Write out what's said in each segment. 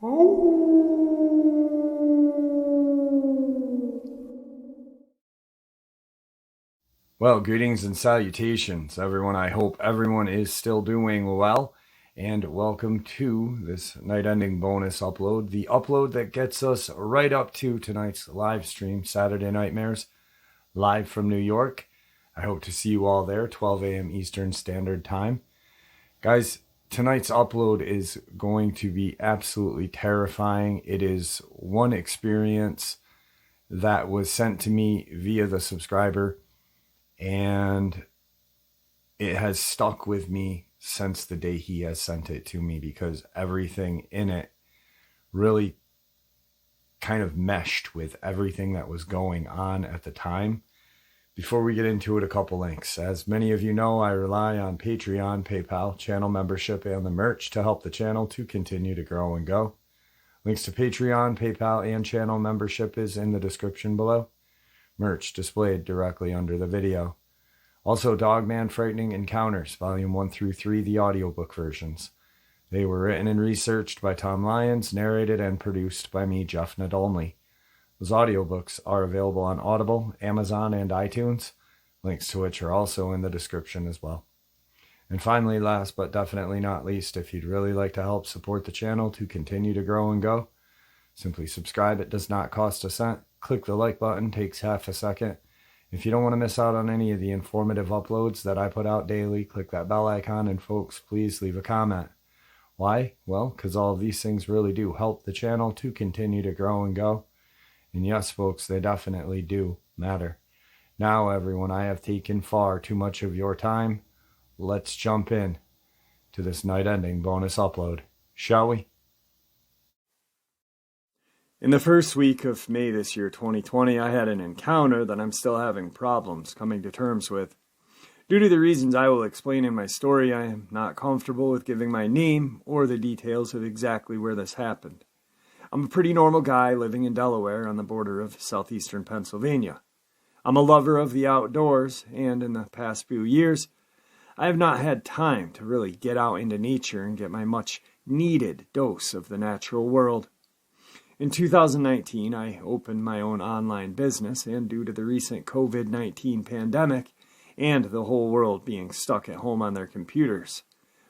Well, greetings and salutations, everyone. I hope everyone is still doing well, and welcome to this night-ending bonus upload, the upload that gets us right up to tonight's live stream, Saturday Nightmares, live from New York. I hope to see you all there, 12 a.m. Eastern Standard Time. Guys, tonight's upload is going to be absolutely terrifying. It is one experience that was sent to me via the subscriber, and it has stuck with me since the day he has sent it to me, because everything in it really kind of meshed with everything that was going on at the time. Before we get into it, a couple links. As many of you know, I rely on Patreon, PayPal, channel membership, and the merch to help the channel to continue to grow and go. Links to Patreon, PayPal, and channel membership is in the description below. Merch displayed directly under the video. Also, Dogman Frightening Encounters, Volume 1 through 3, the audiobook versions. They were written and researched by Tom Lyons, narrated and produced by me, Jeff Nadolny. Those audiobooks are available on Audible, Amazon, and iTunes, links to which are also in the description as well. And finally, last but definitely not least, if you'd really like to help support the channel to continue to grow and go, simply subscribe. It does not cost a cent. Click the like button, takes half a second. If you don't want to miss out on any of the informative uploads that I put out daily, click that bell icon, and folks, please leave a comment. Why? Well, because all of these things really do help the channel to continue to grow and go. And yes, folks, they definitely do matter. Now, everyone, I have taken far too much of your time. Let's jump in to this night-ending bonus upload, shall we? In the first week of May this year, 2020, I had an encounter that I'm still having problems coming to terms with. Due to the reasons I will explain in my story, I am not comfortable with giving my name or the details of exactly where this happened. I'm a pretty normal guy living in Delaware on the border of southeastern Pennsylvania. I'm a lover of the outdoors, and in the past few years, I have not had time to really get out into nature and get my much-needed dose of the natural world. In 2019, I opened my own online business, and due to the recent COVID-19 pandemic and the whole world being stuck at home on their computers,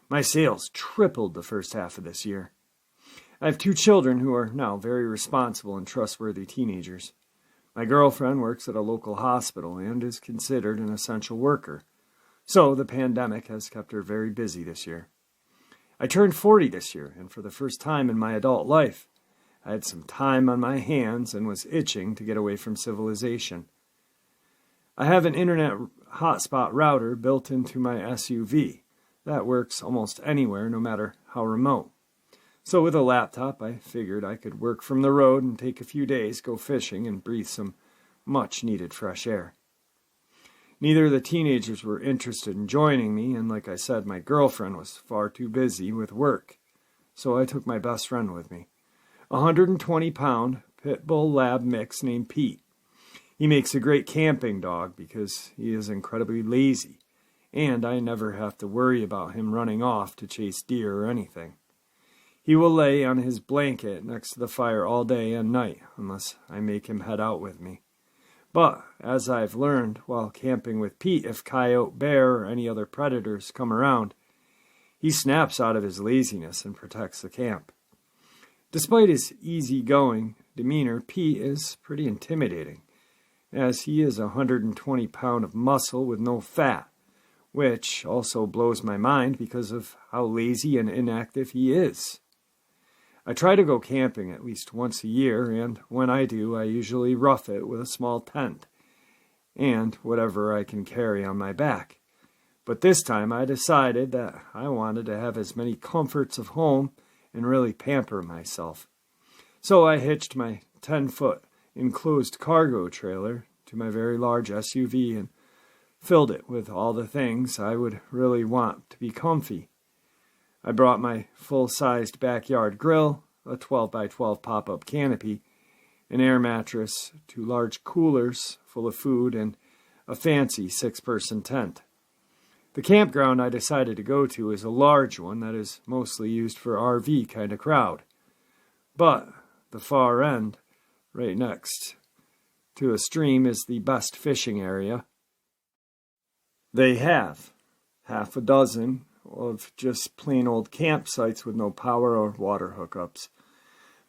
my sales tripled the first half of this year. I have 2 children who are now very responsible and trustworthy teenagers. My girlfriend works at a local hospital and is considered an essential worker, so the pandemic has kept her very busy this year. I turned 40 this year, and for the first time in my adult life, I had some time on my hands and was itching to get away from civilization. I have an internet hotspot router built into my SUV that works almost anywhere, no matter how remote. So with a laptop, I figured I could work from the road and take a few days, go fishing, and breathe some much-needed fresh air. Neither of the teenagers were interested in joining me, and like I said, my girlfriend was far too busy with work. So I took my best friend with me, a 120-pound pit bull lab mix named Pete. He makes a great camping dog because he is incredibly lazy, and I never have to worry about him running off to chase deer or anything. He will lay on his blanket next to the fire all day and night, unless I make him head out with me. But, as I've learned while camping with Pete, if coyote, bear, or any other predators come around, he snaps out of his laziness and protects the camp. Despite his easygoing demeanor, Pete is pretty intimidating, as he is 120 pounds of muscle with no fat, which also blows my mind because of how lazy and inactive he is. I try to go camping at least once a year, and when I do, I usually rough it with a small tent and whatever I can carry on my back. But this time I decided that I wanted to have as many comforts of home and really pamper myself. So I hitched my 10-foot enclosed cargo trailer to my very large SUV and filled it with all the things I would really want to be comfy. I brought my full-sized backyard grill, a 12x12 pop-up canopy, an air mattress, 2 large coolers full of food, and a fancy 6-person tent. The campground I decided to go to is a large one that is mostly used for RV kind of crowd. but the far end, right next to a stream, is the best fishing area. They have half a dozen of just plain old campsites with no power or water hookups.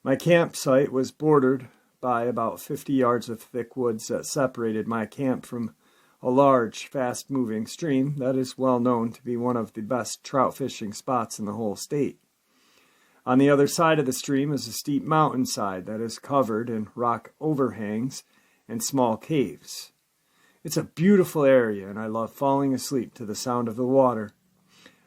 My campsite was bordered by about 50 yards of thick woods that separated my camp from a large, fast-moving stream that is well known to be one of the best trout fishing spots in the whole state. On the other side of the stream is a steep mountainside that is covered in rock overhangs and small caves. It's a beautiful area, and I love falling asleep to the sound of the water.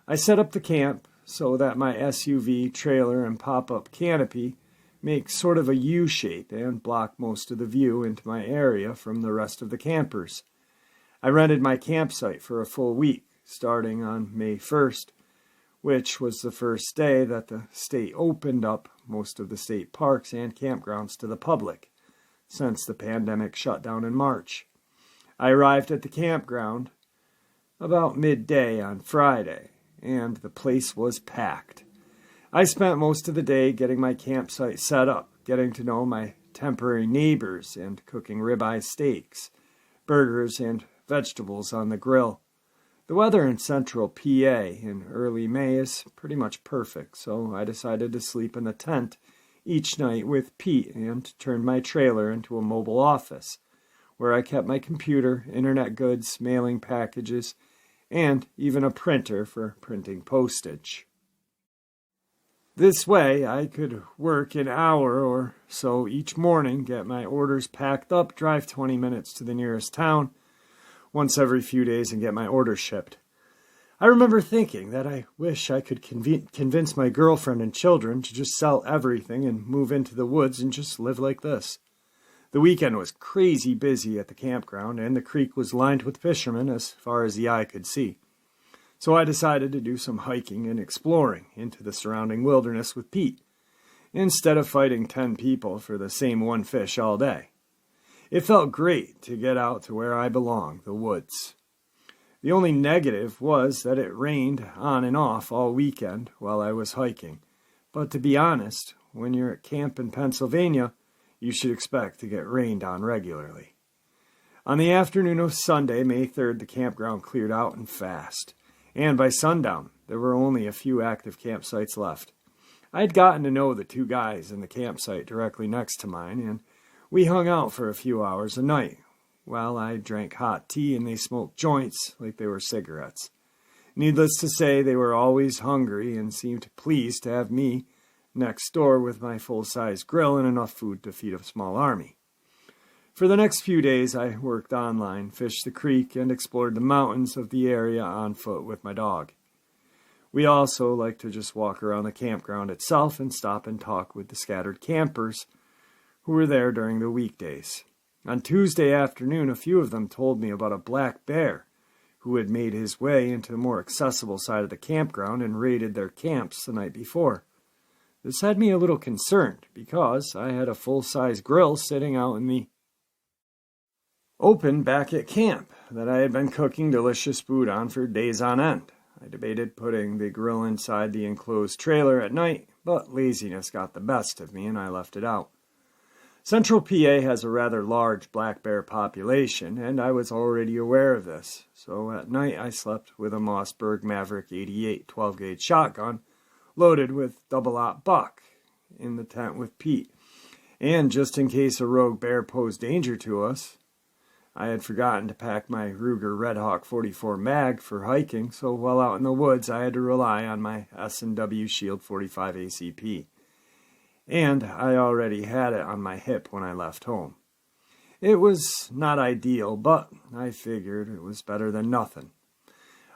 I set up the camp so that my SUV, trailer, and pop-up canopy make sort of a U shape and block most of the view into my area from the rest of the campers. I rented my campsite for a full week, starting on May 1st, which was the first day that the state opened up most of the state parks and campgrounds to the public, since the pandemic shut down in March. I arrived at the campground about midday on Friday, and the place was packed. I spent most of the day getting my campsite set up, getting to know my temporary neighbors, and cooking ribeye steaks, burgers, and vegetables on the grill. The weather in central PA in early May is pretty much perfect, so I decided to sleep in the tent each night with Pete and turned my trailer into a mobile office, where I kept my computer, internet goods, mailing packages, and even a printer for printing postage. This way, I could work an hour or so each morning, get my orders packed up, drive 20 minutes to the nearest town once every few days, and get my orders shipped. I remember thinking that I wish I could convince my girlfriend and children to just sell everything and move into the woods and just live like this. The weekend was crazy busy at the campground, and the creek was lined with fishermen as far as the eye could see. So I decided to do some hiking and exploring into the surrounding wilderness with Pete, instead of fighting 10 people for the same one fish all day. It felt great to get out to where I belong, the woods. The only negative was that it rained on and off all weekend while I was hiking. But to be honest, when you're at camp in Pennsylvania, you should expect to get rained on regularly. On the afternoon of Sunday, May 3rd, the campground cleared out and fast. And by sundown, there were only a few active campsites left. I had gotten to know the 2 guys in the campsite directly next to mine, and we hung out for a few hours a night, while I drank hot tea and they smoked joints like they were cigarettes. Needless to say, they were always hungry and seemed pleased to have me next door with my full-size grill and enough food to feed a small army. For the next few days, I worked online, fished the creek, and explored the mountains of the area on foot with my dog. We also liked to just walk around the campground itself and stop and talk with the scattered campers who were there during the weekdays. On Tuesday afternoon, a few of them told me about a black bear who had made his way into the more accessible side of the campground and raided their camps the night before. This had me a little concerned because I had a full-size grill sitting out in the open back at camp that I had been cooking delicious food on for days on end. I debated putting the grill inside the enclosed trailer at night, but laziness got the best of me and I left it out. Central PA has a rather large black bear population, and I was already aware of this, so at night I slept with a Mossberg Maverick 88 12-gauge shotgun loaded with double-aught buck in the tent with Pete. And just in case a rogue bear posed danger to us, I had forgotten to pack my Ruger Red Hawk 44 mag for hiking, so while out in the woods I had to rely on my S&W Shield 45 ACP. And I already had it on my hip when I left home. It was not ideal, but I figured it was better than nothing.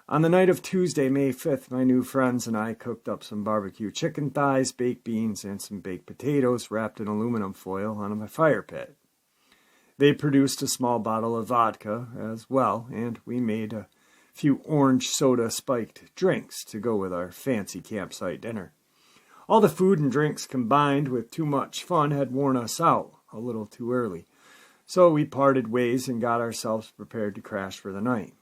On the night of Tuesday, May 5th, my new friends and I cooked up some barbecue chicken thighs, baked beans, and some baked potatoes wrapped in aluminum foil on my fire pit. They produced a small bottle of vodka as well, and we made a few orange soda spiked drinks to go with our fancy campsite dinner. All the food and drinks combined with too much fun had worn us out a little too early, so we parted ways and got ourselves prepared to crash for the night.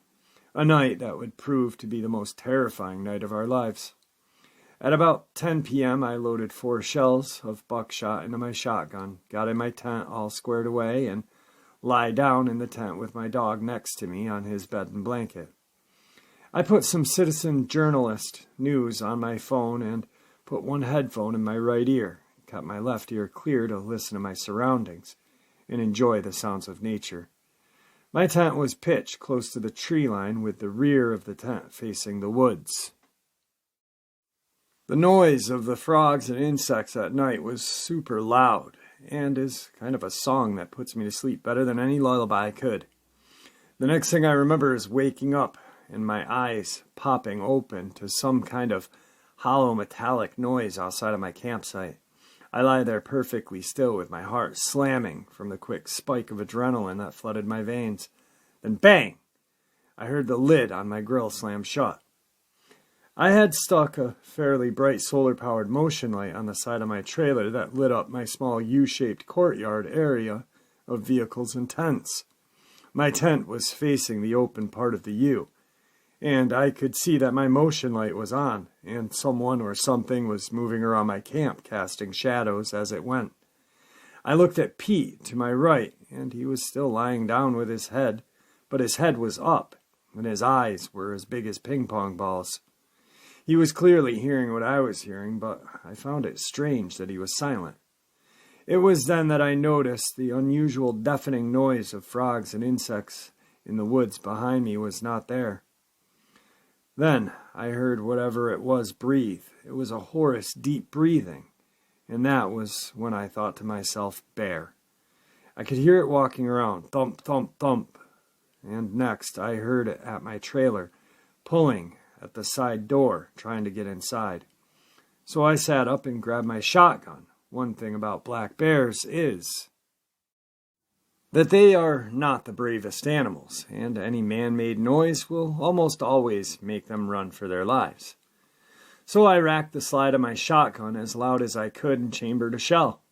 A night that would prove to be the most terrifying night of our lives. At about 10 p.m., I loaded 4 shells of buckshot into my shotgun, got in my tent all squared away, and lie down in the tent with my dog next to me on his bed and blanket. I put some citizen journalist news on my phone and put one headphone in my right ear, kept my left ear clear to listen to my surroundings and enjoy the sounds of nature. My tent was pitched close to the tree line with the rear of the tent facing the woods. The noise of the frogs and insects at night was super loud and is kind of a song that puts me to sleep better than any lullaby could. The next thing I remember is waking up and my eyes popping open to some kind of hollow metallic noise outside of my campsite. I lie there perfectly still with my heart slamming from the quick spike of adrenaline that flooded my veins. Then bang! I heard the lid on my grill slam shut. I had stuck a fairly bright solar-powered motion light on the side of my trailer that lit up my small U-shaped courtyard area of vehicles and tents. My tent was facing the open part of the U, and I could see that my motion light was on, and someone or something was moving around my camp, casting shadows as it went. I looked at Pete to my right, and he was still lying down with his head, but his head was up, and his eyes were as big as ping-pong balls. He was clearly hearing what I was hearing, but I found it strange that he was silent. It was then that I noticed the unusual deafening noise of frogs and insects in the woods behind me was not there. Then I heard whatever it was breathe. It was a hoarse, deep breathing, and that was when I thought to myself, bear. I could hear it walking around, thump, thump, thump, and next I heard it at my trailer, pulling at the side door, trying to get inside. So I sat up and grabbed my shotgun. One thing about black bears is that they are not the bravest animals, and any man-made noise will almost always make them run for their lives. So I racked the slide of my shotgun as loud as I could and chambered a shell.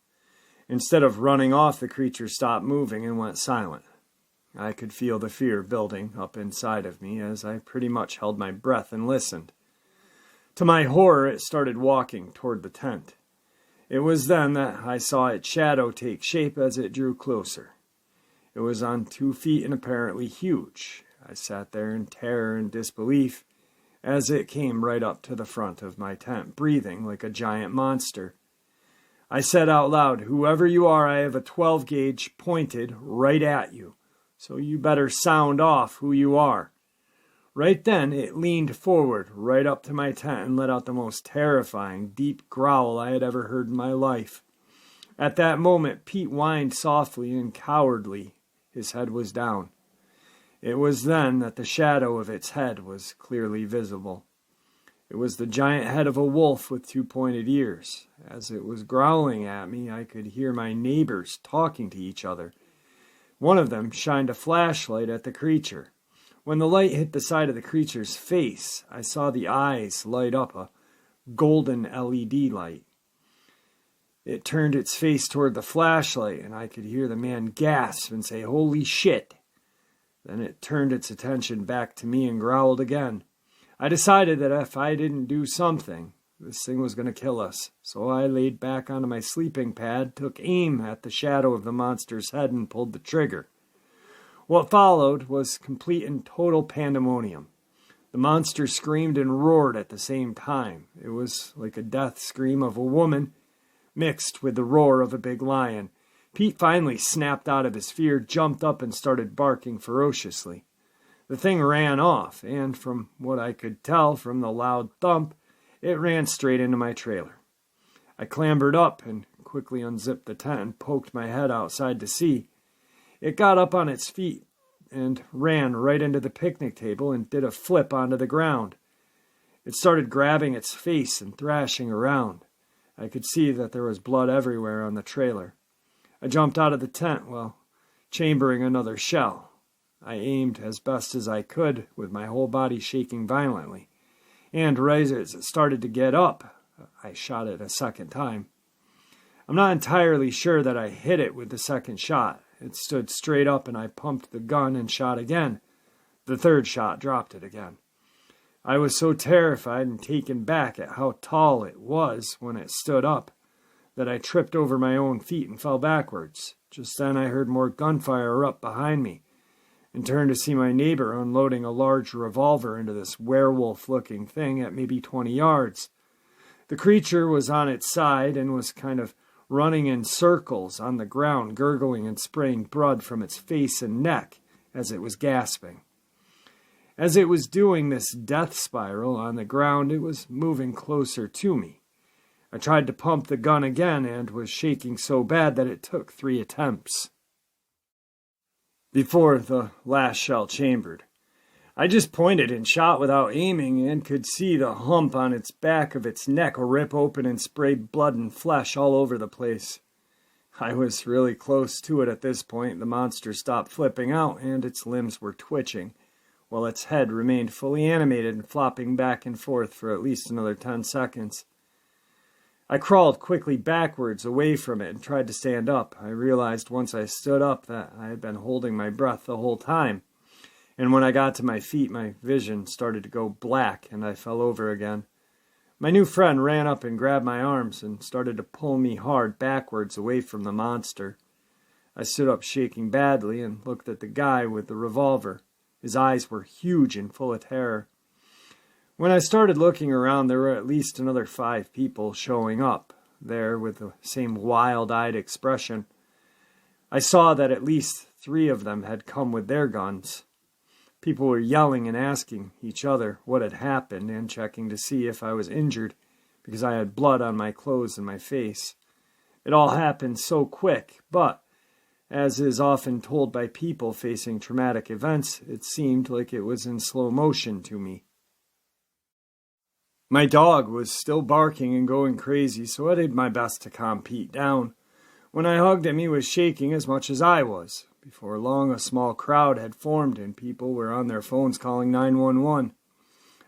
Instead of running off, the creature stopped moving and went silent. I could feel the fear building up inside of me as I pretty much held my breath and listened. To my horror, it started walking toward the tent. It was then that I saw its shadow take shape as it drew closer. It was on 2 feet and apparently huge. I sat there in terror and disbelief as it came right up to the front of my tent, breathing like a giant monster. I said out loud, "Whoever you are, I have a 12 gauge pointed right at you. So you better sound off who you are." Right then, it leaned forward right up to my tent and let out the most terrifying, deep growl I had ever heard in my life. At that moment, Pete whined softly and cowardly. His head was down. It was then that the shadow of its head was clearly visible. It was the giant head of a wolf with 2 pointed ears. As it was growling at me, I could hear my neighbors talking to each other. One of them shined a flashlight at the creature. When the light hit the side of the creature's face, I saw the eyes light up a golden LED light. It turned its face toward the flashlight, and I could hear the man gasp and say, "Holy shit!" Then it turned its attention back to me and growled again. I decided that if I didn't do something, this thing was going to kill us. So I laid back onto my sleeping pad, took aim at the shadow of the monster's head, and pulled the trigger. What followed was complete and total pandemonium. The monster screamed and roared at the same time. It was like a death scream of a woman mixed with the roar of a big lion. Pete finally snapped out of his fear, jumped up, and started barking ferociously. The thing ran off, and from what I could tell from the loud thump, it ran straight into my trailer. I clambered up and quickly unzipped the tent and poked my head outside to see. It got up on its feet and ran right into the picnic table and did a flip onto the ground. It started grabbing its face and thrashing around. I could see that there was blood everywhere on the trailer. I jumped out of the tent while chambering another shell. I aimed as best as I could with my whole body shaking violently. And right as it started to get up, I shot it a second time. I'm not entirely sure that I hit it with the second shot. It stood straight up and I pumped the gun and shot again. The third shot dropped it again. I was so terrified and taken back at how tall it was when it stood up that I tripped over my own feet and fell backwards. Just then I heard more gunfire up behind me and turned to see my neighbor unloading a large revolver into this werewolf-looking thing at maybe 20 yards. The creature was on its side and was kind of running in circles on the ground, gurgling and spraying blood from its face and neck as it was gasping. As it was doing this death spiral on the ground, it was moving closer to me. I tried to pump the gun again and was shaking so bad that it took 3 attempts before the last shell chambered. I just pointed and shot without aiming and could see the hump on its back of its neck rip open and spray blood and flesh all over the place. I was really close to it at this point. The monster stopped flipping out and its limbs were twitching, while its head remained fully animated and flopping back and forth for at least another 10 seconds. I crawled quickly backwards away from it and tried to stand up. I realized once I stood up that I had been holding my breath the whole time, and when I got to my feet, my vision started to go black and I fell over again. My new friend ran up and grabbed my arms and started to pull me hard backwards away from the monster. I stood up shaking badly and looked at the guy with the revolver. His eyes were huge and full of terror. When I started looking around, there were at least another 5 people showing up there with the same wild-eyed expression. I saw that at least 3 of them had come with their guns. People were yelling and asking each other what had happened and checking to see if I was injured because I had blood on my clothes and my face. It all happened so quick, but as is often told by people facing traumatic events, it seemed like it was in slow motion to me. My dog was still barking and going crazy, so I did my best to calm Pete down. When I hugged him, he was shaking as much as I was. Before long, a small crowd had formed and people were on their phones calling 911.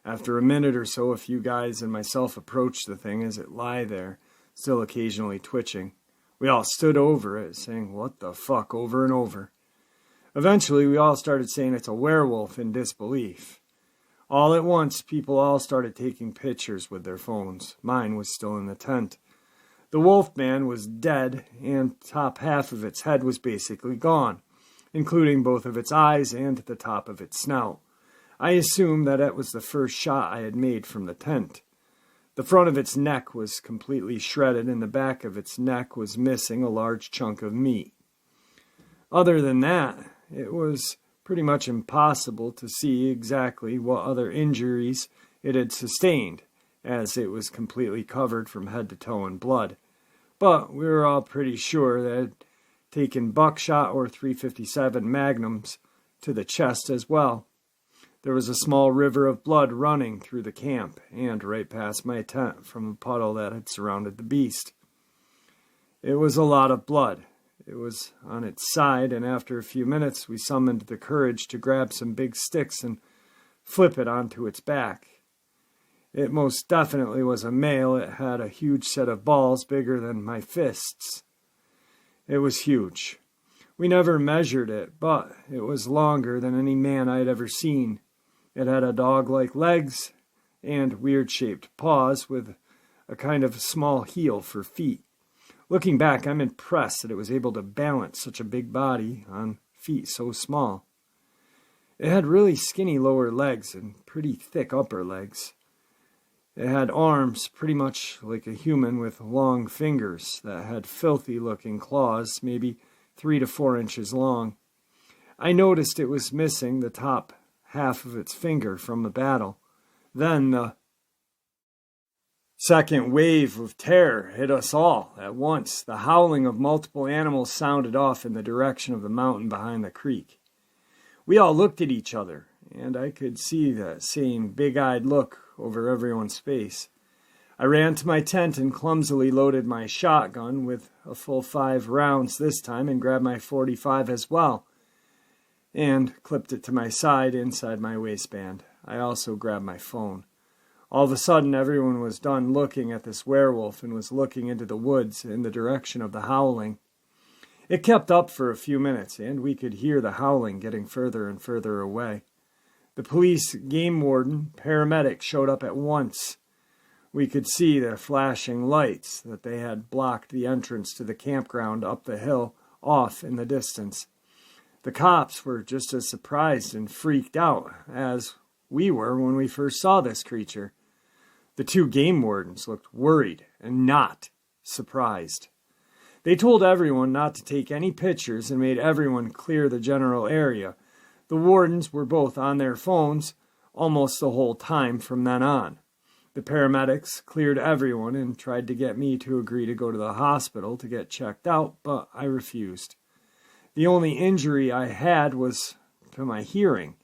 After a minute or so, a few guys and myself approached the thing as it lay there, still occasionally twitching. We all stood over it, saying, "What the fuck," over and over. Eventually, we all started saying it's a werewolf in disbelief. All at once, people all started taking pictures with their phones. Mine was still in the tent. The wolf man was dead, and top half of its head was basically gone, including both of its eyes and the top of its snout. I assumed that it was the first shot I had made from the tent. The front of its neck was completely shredded, and the back of its neck was missing a large chunk of meat. Other than that, it was pretty much impossible to see exactly what other injuries it had sustained, as it was completely covered from head to toe in blood. But we were all pretty sure that it had taken buckshot or .357 magnums to the chest as well. There was a small river of blood running through the camp and right past my tent from a puddle that had surrounded the beast. It was a lot of blood. It was on its side, and after a few minutes we summoned the courage to grab some big sticks and flip it onto its back. It most definitely was a male. It had a huge set of balls bigger than my fists. It was huge. We never measured it, but it was longer than any man I had ever seen. It had a dog-like legs and weird-shaped paws with a kind of small heel for feet. Looking back, I'm impressed that it was able to balance such a big body on feet so small. It had really skinny lower legs and pretty thick upper legs. It had arms pretty much like a human with long fingers that had filthy-looking claws, maybe 3 to 4 inches long. I noticed it was missing the top half of its finger from the battle. Then the second wave of terror hit us all at once. The howling of multiple animals sounded off in the direction of the mountain behind the creek. We all looked at each other, and I could see that same big-eyed look over everyone's face. I ran to my tent and clumsily loaded my shotgun with a full 5 rounds this time and grabbed my .45 as well and clipped it to my side inside my waistband. I also grabbed my phone. All of a sudden, everyone was done looking at this werewolf and was looking into the woods in the direction of the howling. It kept up for a few minutes, and we could hear the howling getting further and further away. The police, game warden, paramedic showed up at once. We could see their flashing lights, that they had blocked the entrance to the campground up the hill off in the distance. The cops were just as surprised and freaked out as we were when we first saw this creature. The two game wardens looked worried and not surprised. They told everyone not to take any pictures and made everyone clear the general area. The wardens were both on their phones almost the whole time from then on. The paramedics cleared everyone and tried to get me to agree to go to the hospital to get checked out, but I refused. The only injury I had was to my hearing,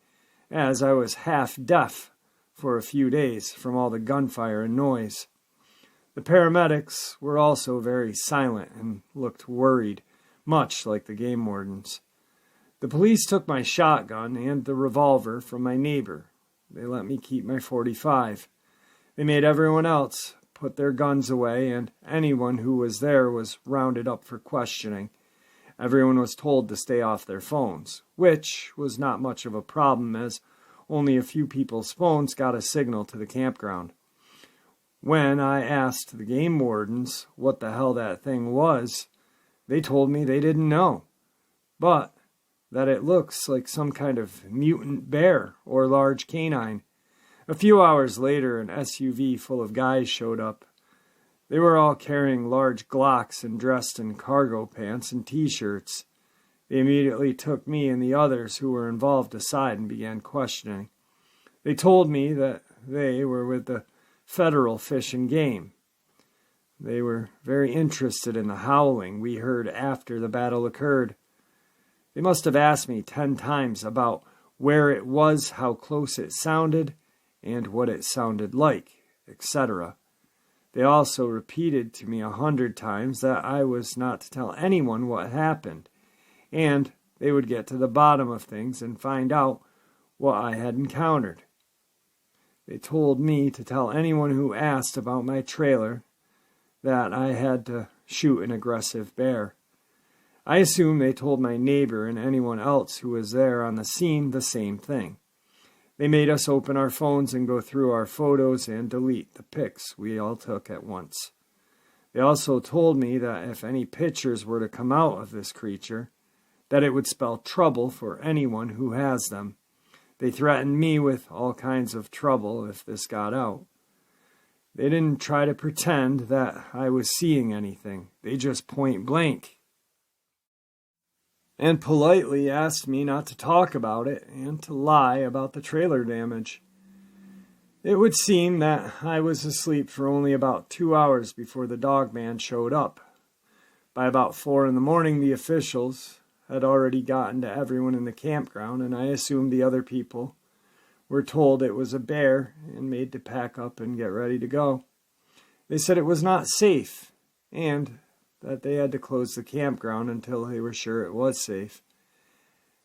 as I was half deaf for a few days from all the gunfire and noise. The paramedics were also very silent and looked worried, much like the game wardens. The police took my shotgun and the revolver from my neighbor. They let me keep my .45. They made everyone else put their guns away, and anyone who was there was rounded up for questioning. Everyone was told to stay off their phones, which was not much of a problem as only a few people's phones got a signal to the campground. When I asked the game wardens what the hell that thing was, they told me they didn't know, but that it looks like some kind of mutant bear or large canine. A few hours later, an SUV full of guys showed up. They were all carrying large Glocks and dressed in cargo pants and t-shirts. They immediately took me and the others who were involved aside and began questioning. They told me that they were with the Federal Fish and Game. They were very interested in the howling we heard after the battle occurred. They must have asked me 10 times about where it was, how close it sounded, and what it sounded like, etc. They also repeated to me 100 times that I was not to tell anyone what happened, and they would get to the bottom of things and find out what I had encountered. They told me to tell anyone who asked about my trailer that I had to shoot an aggressive bear. I assume they told my neighbor and anyone else who was there on the scene the same thing. They made us open our phones and go through our photos and delete the pics we all took at once. They also told me that if any pictures were to come out of this creature, that it would spell trouble for anyone who has them. They threatened me with all kinds of trouble if this got out. They didn't try to pretend that I was seeing anything. They just point blank and politely asked me not to talk about it and to lie about the trailer damage. It would seem that I was asleep for only about 2 hours before the Dogman showed up. By about 4 in the morning, the officials had already gotten to everyone in the campground, and I assumed the other people were told it was a bear and made to pack up and get ready to go. They said it was not safe, and that they had to close the campground until they were sure it was safe.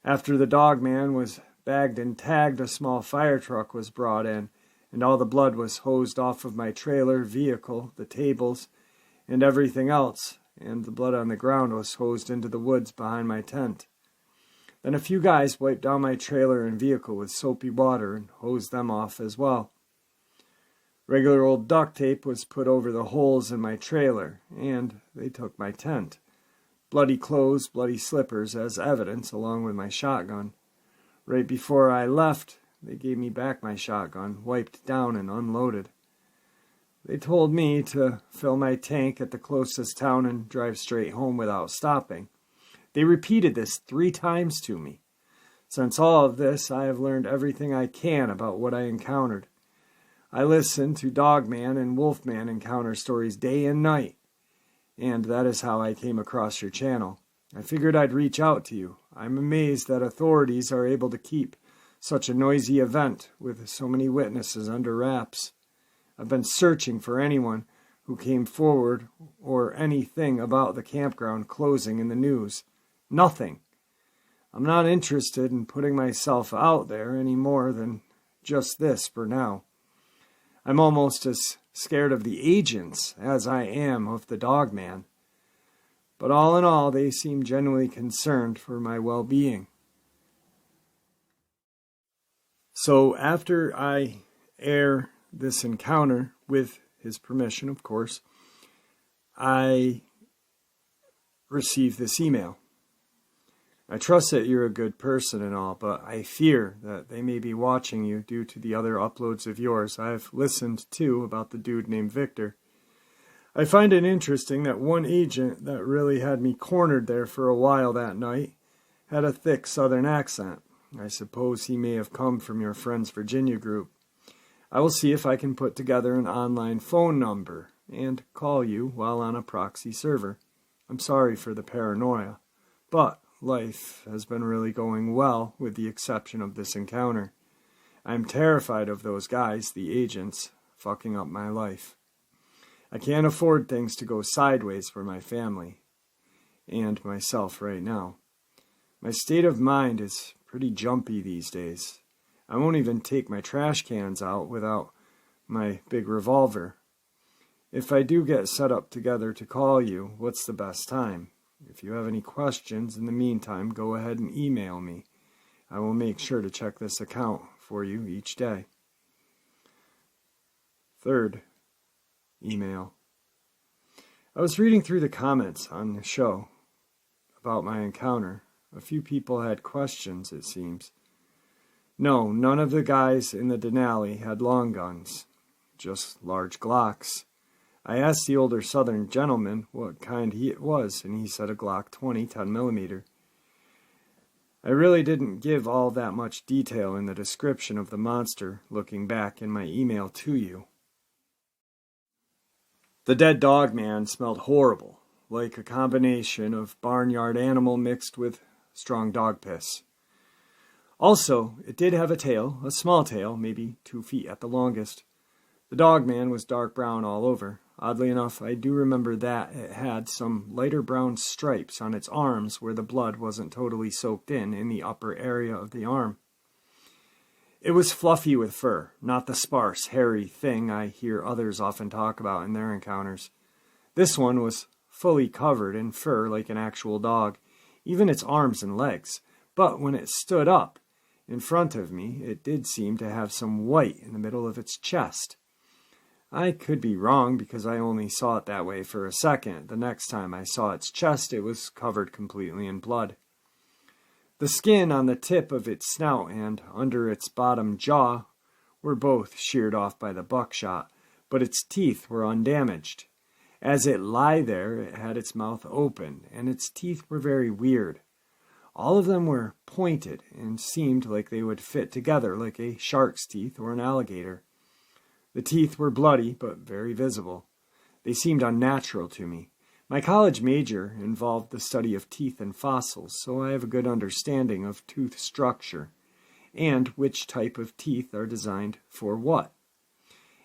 After the Dogman was bagged and tagged, a small fire truck was brought in, and all the blood was hosed off of my trailer, vehicle, the tables, and everything else, and the blood on the ground was hosed into the woods behind my tent. Then a few guys wiped down my trailer and vehicle with soapy water and hosed them off as well. Regular old duct tape was put over the holes in my trailer, and they took my tent. Bloody clothes, bloody slippers as evidence, along with my shotgun. Right before I left, they gave me back my shotgun, wiped down and unloaded. They told me to fill my tank at the closest town and drive straight home without stopping. They repeated this 3 times to me. Since all of this, I have learned everything I can about what I encountered. I listen to Dogman and Wolfman encounter stories day and night, and that is how I came across your channel. I figured I'd reach out to you. I'm amazed that authorities are able to keep such a noisy event with so many witnesses under wraps. I've been searching for anyone who came forward or anything about the campground closing in the news. Nothing. I'm not interested in putting myself out there any more than just this for now. I'm almost as scared of the agents as I am of the Dogman. But all in all, they seem genuinely concerned for my well-being. So after I air this encounter, with his permission, of course, I receive this email. I trust that you're a good person and all, but I fear that they may be watching you due to the other uploads of yours I've listened to about the dude named Victor. I find it interesting that one agent that really had me cornered there for a while that night had a thick southern accent. I suppose he may have come from your friend's Virginia group. I will see if I can put together an online phone number and call you while on a proxy server. I'm sorry for the paranoia, but life has been really going well with the exception of this encounter. I'm terrified of those guys, the agents, fucking up my life. I can't afford things to go sideways for my family and myself right now. My state of mind is pretty jumpy these days. I won't even take my trash cans out without my big revolver. If I do get set up together to call you, what's the best time? If you have any questions in the meantime, go ahead and email me. I will make sure to check this account for you each day. Third email. I was reading through the comments on the show about my encounter. A few people had questions, it seems. No, none of the guys in the Denali had long guns, just large Glocks. I asked the older southern gentleman what kind it was, and he said a Glock 20 10mm. I really didn't give all that much detail in the description of the monster, looking back in my email to you. The dead Dogman smelled horrible, like a combination of barnyard animal mixed with strong dog piss. Also, it did have a tail, a small tail, maybe 2 feet at the longest. The Dogman was dark brown all over. Oddly enough, I do remember that it had some lighter brown stripes on its arms where the blood wasn't totally soaked in the upper area of the arm. It was fluffy with fur, not the sparse, hairy thing I hear others often talk about in their encounters. This one was fully covered in fur like an actual dog, even its arms and legs. But when it stood up in front of me, it did seem to have some white in the middle of its chest. I could be wrong because I only saw it that way for a second. The next time I saw its chest, it was covered completely in blood. The skin on the tip of its snout and under its bottom jaw were both sheared off by the buckshot, but its teeth were undamaged. As it lay there, it had its mouth open, and its teeth were very weird. All of them were pointed and seemed like they would fit together like a shark's teeth or an alligator. The teeth were bloody, but very visible. They seemed unnatural to me. My college major involved the study of teeth and fossils, so I have a good understanding of tooth structure and which type of teeth are designed for what.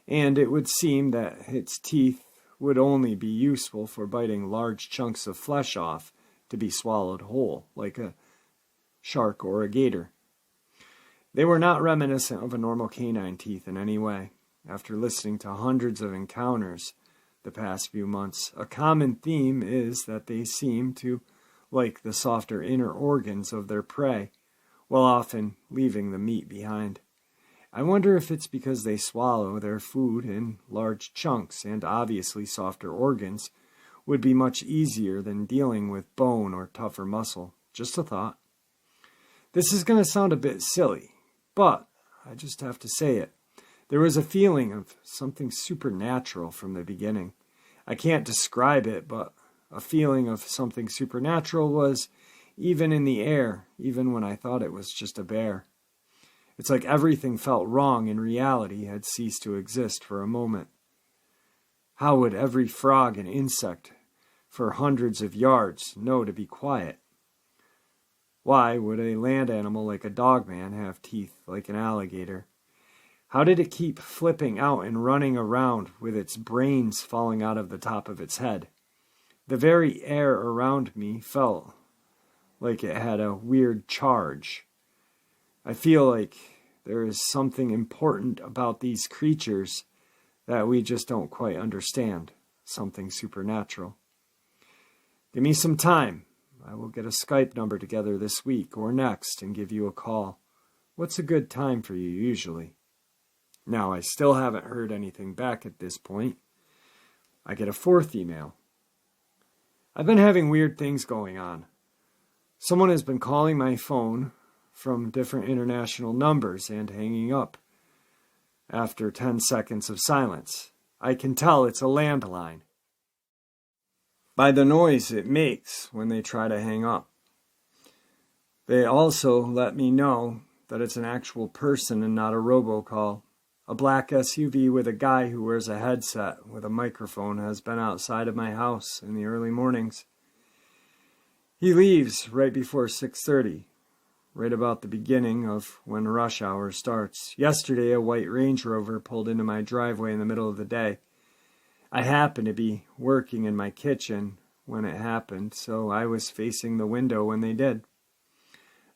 And it would seem that its teeth would only be useful for biting large chunks of flesh off to be swallowed whole, like a shark or a gator. They were not reminiscent of a normal canine teeth in any way. After listening to hundreds of encounters the past few months, a common theme is that they seem to like the softer inner organs of their prey, while often leaving the meat behind. I wonder if it's because they swallow their food in large chunks, and obviously softer organs would be much easier than dealing with bone or tougher muscle. Just a thought. This is going to sound a bit silly, but I just have to say it. There was a feeling of something supernatural from the beginning. I can't describe it, but a feeling of something supernatural was even in the air, even when I thought it was just a bear. It's like everything felt wrong and reality had ceased to exist for a moment. How would every frog and insect for hundreds of yards know to be quiet? Why would a land animal like a dogman have teeth like an alligator? How did it keep flipping out and running around with its brains falling out of the top of its head? The very air around me felt like it had a weird charge. I feel like there is something important about these creatures that we just don't quite understand. Something supernatural. Give me some time. I will get a Skype number together this week or next and give you a call. What's a good time for you usually? Now, I still haven't heard anything back at this point. I get a fourth email. I've been having weird things going on. Someone has been calling my phone from different international numbers and hanging up after 10 seconds of silence. I can tell it's a landline by the noise it makes when they try to hang up. They also let me know that it's an actual person and not a robocall. A black SUV with a guy who wears a headset with a microphone has been outside of my house in the early mornings. He leaves right before 6:30, right about the beginning of when rush hour starts. Yesterday, a white Range Rover pulled into my driveway in the middle of the day. I happened to be working in my kitchen when it happened, so I was facing the window when they did.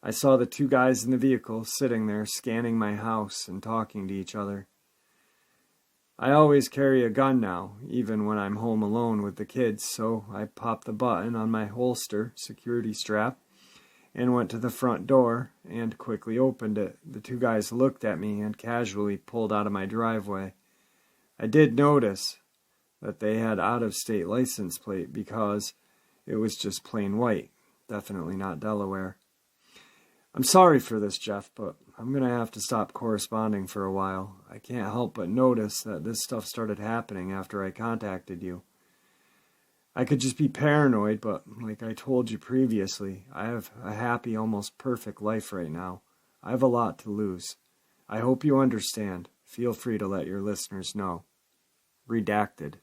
I saw the two guys in the vehicle sitting there scanning my house and talking to each other. I always carry a gun now, even when I'm home alone with the kids, so I popped the button on my holster security strap and went to the front door and quickly opened it. The two guys looked at me and casually pulled out of my driveway. I did notice that they had out-of-state license plate because it was just plain white, definitely not Delaware. I'm sorry for this, Jeff, but I'm going to have to stop corresponding for a while. I can't help but notice that this stuff started happening after I contacted you. I could just be paranoid, but like I told you previously, I have a happy, almost perfect life right now. I have a lot to lose. I hope you understand. Feel free to let your listeners know. Redacted.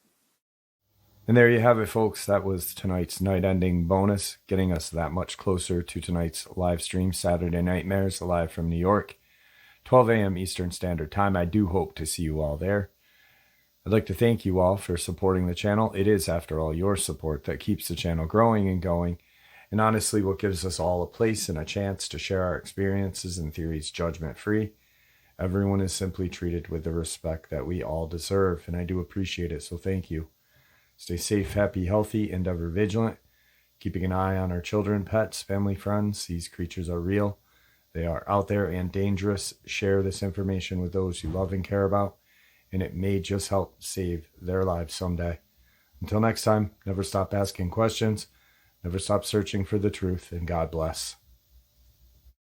And there you have it, folks. That was tonight's night ending bonus, getting us that much closer to tonight's live stream, Saturday Nightmares, live from New York, 12 a.m. Eastern Standard Time. I do hope to see you all there. I'd like to thank you all for supporting the channel. It is, after all, your support that keeps the channel growing and going, and honestly what gives us all a place and a chance to share our experiences and theories judgment-free. Everyone is simply treated with the respect that we all deserve, and I do appreciate it, so thank you. Stay safe, happy, healthy, and ever vigilant. Keeping an eye on our children, pets, family, friends. These creatures are real. They are out there and dangerous. Share this information with those you love and care about, and it may just help save their lives someday. Until next time, never stop asking questions, never stop searching for the truth, and God bless.